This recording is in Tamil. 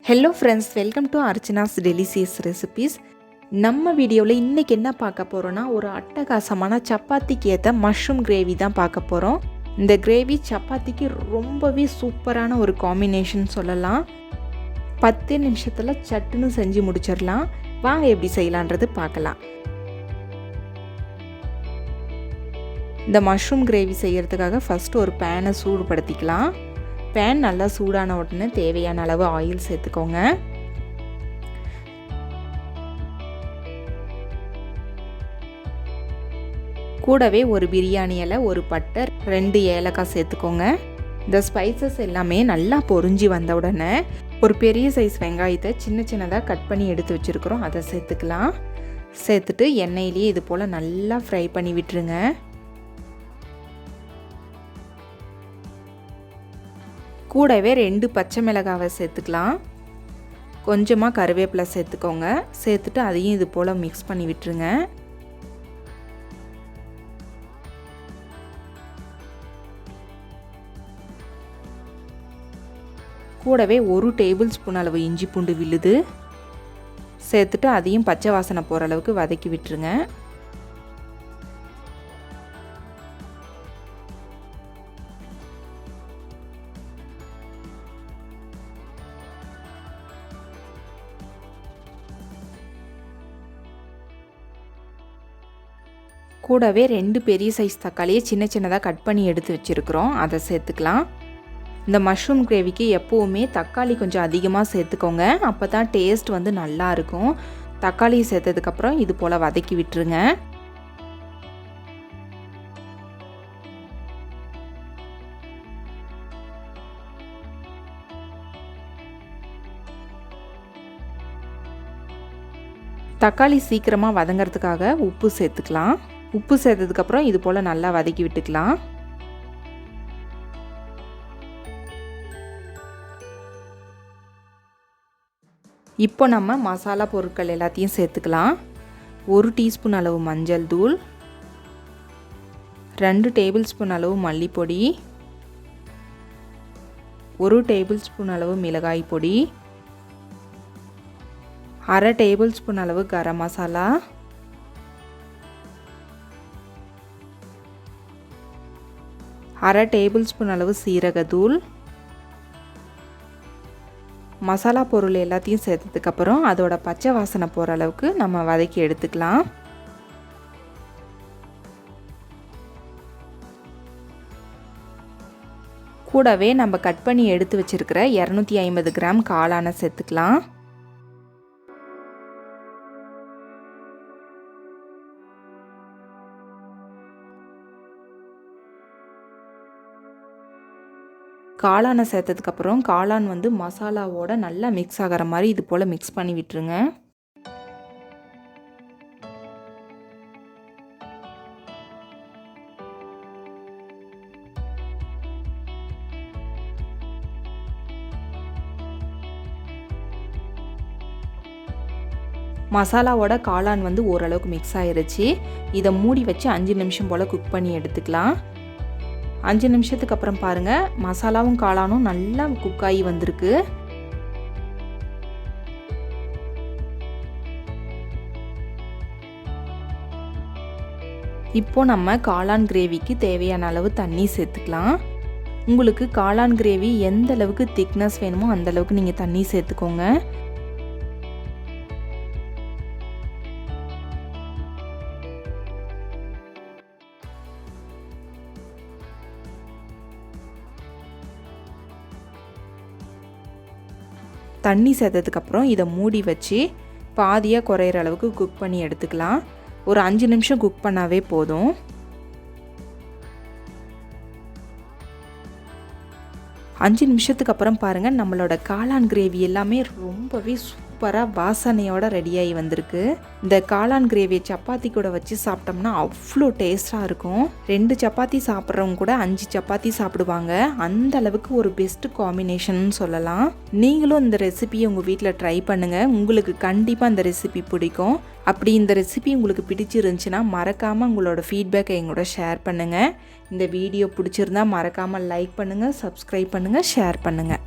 Hello friends, welcome to Archana's delicious recipes. நம்ம வீடியோவில் இன்றைக்கி என்ன பார்க்க போகிறோன்னா, ஒரு அட்டகாசமான சப்பாத்திக்கு ஏற்ற மஷ்ரூம் கிரேவி தான் பார்க்க போகிறோம். இந்த கிரேவி சப்பாத்திக்கு ரொம்பவே சூப்பரான ஒரு காம்பினேஷன் சொல்லலாம். 10 நிமிஷத்தில் சட்டுன்னு செஞ்சு முடிச்சிடலாம். வாங்க எப்படி செய்யலான்றது பார்க்கலாம். இந்த மஷ்ரூம் கிரேவி செய்கிறதுக்காக ஃபஸ்ட்டு ஒரு பேனை சூடுபடுத்திக்கலாம். பேன் நல்லா சூடான உடனே தேவையான அளவு ஆயில் சேர்த்துக்கோங்க. கூடவே ஒரு பிரியாணி இலை, ஒரு பட்டை, 2 ஏலக்காய் சேர்த்துக்கோங்க. இந்த ஸ்பைசஸ் எல்லாமே நல்லா பொரிஞ்சு வந்த உடனே ஒரு பெரிய சைஸ் வெங்காயத்தை சின்ன சின்னதாக கட் பண்ணி எடுத்து வச்சுருக்குறோம், அதை சேர்த்துக்கலாம். சேர்த்துட்டு எண்ணெயிலேயே இது போல் நல்லா ஃப்ரை பண்ணி விட்டுருங்க. கூடவே 2 பச்சை மிளகாவை சேர்த்துக்கலாம். கொஞ்சமாக கருவேப்பிலை சேர்த்துக்கோங்க. சேர்த்துட்டு அதையும் இது போல் மிக்ஸ் பண்ணி விட்டுருங்க. கூடவே 1 டேபிள் ஸ்பூன் அளவு இஞ்சி பூண்டு விழுது சேர்த்துட்டு அதையும் பச்சை வாசனை போகிற அளவுக்கு வதக்கி விட்டுருங்க. கூடவே 2 பெரிய சைஸ் தக்காளியை சின்ன சின்னதாக கட் பண்ணி எடுத்து வச்சுருக்குறோம், அதை சேர்த்துக்கலாம். இந்த மஷ்ரூம் கிரேவிக்கு எப்போவுமே தக்காளி கொஞ்சம் அதிகமாக சேர்த்துக்கோங்க, அப்போ தான் டேஸ்ட் வந்து நல்லாயிருக்கும். தக்காளி சேர்த்ததுக்கப்புறம் இது போல் வதக்கி விட்டுருங்க. தக்காளி சீக்கிரமாக வதங்கிறதுக்காக உப்பு சேர்த்துக்கலாம். உப்பு சேர்த்ததுக்கப்புறம் இது போல் நல்லா வதக்கி விட்டுக்கலாம். இப்போ நம்ம மசாலா பொருட்கள் எல்லாத்தையும் சேர்த்துக்கலாம். 1 டீஸ்பூன் அளவு மஞ்சள் தூள், 2 டேபிள் ஸ்பூன் அளவு மல்லிப்பொடி, 1 டேபிள் ஸ்பூன் அளவு மிளகாய் பொடி, 1/2 டேபிள் ஸ்பூன் அளவு கரம் மசாலா, 1/2 டேபிள் ஸ்பூன் அளவு சீரகத்தூள். மசாலா பொருள் எல்லாத்தையும் சேர்த்ததுக்கப்புறம் அதோட பச்சை வாசனை போகிற அளவுக்கு நம்ம வதக்கி எடுத்துக்கலாம். கூடவே நம்ம கட் பண்ணி எடுத்து வச்சிருக்கிற 250 கிராம் காளானை சேர்த்துக்கலாம். காளானை சேர்த்ததுக்கப்புறம் காளான் வந்து மசாலாவோட நல்லா மிக்ஸ் ஆகிற மாதிரி இது போல் மிக்ஸ் பண்ணி விட்டுருங்க. மசாலாவோட காளான் வந்து ஓரளவுக்கு மிக்ஸ் ஆகிருச்சு. இதை மூடி வச்சு 5 நிமிஷம் போல் குக் பண்ணி எடுத்துக்கலாம். 5 நிமிஷத்துக்கு அப்புறம் பாருங்கள், மசாலாவும் காளானும் நல்லா குக் ஆகி வந்திருக்கு. இப்போ நம்ம காளான் கிரேவிக்கு தேவையான அளவு தண்ணி சேர்த்துக்கலாம். உங்களுக்கு காளான் கிரேவி எந்த அளவுக்கு திக்னஸ் வேணுமோ அந்த அளவுக்கு நீங்கள் தண்ணி சேர்த்துக்கோங்க. தண்ணி சேர்த்ததுக்கப்புறம் இதை மூடி வச்சு பாதியாக குறையிற அளவுக்கு குக் பண்ணி எடுத்துக்கலாம். ஒரு 5 நிமிஷம் குக் பண்ணாவே போதும். அஞ்சு நிமிஷத்துக்கு அப்புறம் பாருங்கள், நம்மளோட காளான் கிரேவி எல்லாமே ரொம்பவே சூப்பராக வாசனையோட ரெடியாகி வந்திருக்கு. இந்த காளான் கிரேவியை சப்பாத்தி கூட வச்சு சாப்பிட்டோம்னா அவ்வளோ டேஸ்ட்டாக இருக்கும். 2 சப்பாத்தி சாப்பிட்றவங்க கூட 5 சப்பாத்தி சாப்பிடுவாங்க. அந்த அளவுக்கு ஒரு பெஸ்ட் காம்பினேஷன் சொல்லலாம். நீங்களும் இந்த ரெசிபியை உங்கள் வீட்டில் ட்ரை பண்ணுங்கள். உங்களுக்கு கண்டிப்பாக இந்த ரெசிபி பிடிக்கும். அப்படி இந்த ரெசிபி உங்களுக்கு பிடிச்சிருந்துச்சுன்னா மறக்காமல் உங்களோட ஃபீட்பேக்கை எங்களோட ஷேர் பண்ணுங்கள். இந்த வீடியோ பிடிச்சிருந்தா மறக்காமல் லைக் பண்ணுங்கள், சப்ஸ்கிரைப் பண்ணுங்கள், ஷேர் பண்ணுங்கள்.